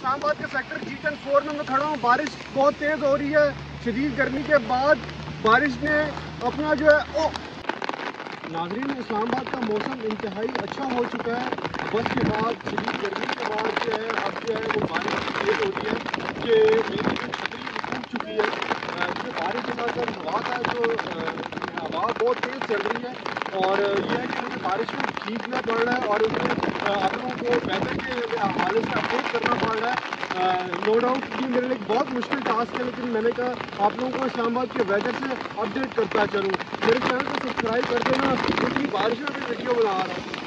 इस्लामाबाद के sector G10-4 में मैं खड़ा हूँ। बारिश बहुत तेज़ हो रही है। शदीद गर्मी के बाद बारिश ने अपना जो है नाज़रीन, इस्लामाबाद का मौसम इंतहाई अच्छा हो चुका है। बस के बाद शदीद गर्मी के बाद जो है अब जो है वो बारिश तेज़ हो रही है कि मेरी जो छतरी टूट चुकी है। जो बारिश के साथ हवा का जो हवा बहुत तेज़ चल रही है और यह है कि मुझे बारिश में भीगना पड़ रहा है और उसमें आप लोगों को वेदर के हवाले से अपडेट करना पड़ रहा है। नो डाउट ये मेरे लिए बहुत मुश्किल टास्क है, लेकिन मैंने कहा आप लोगों को इस्लामाबाद के वेदर से अपडेट करता चलूँ। मेरे चैनल को सब्सक्राइब कर देना क्योंकि बारिश में भी वीडियो बना रहा हूँ।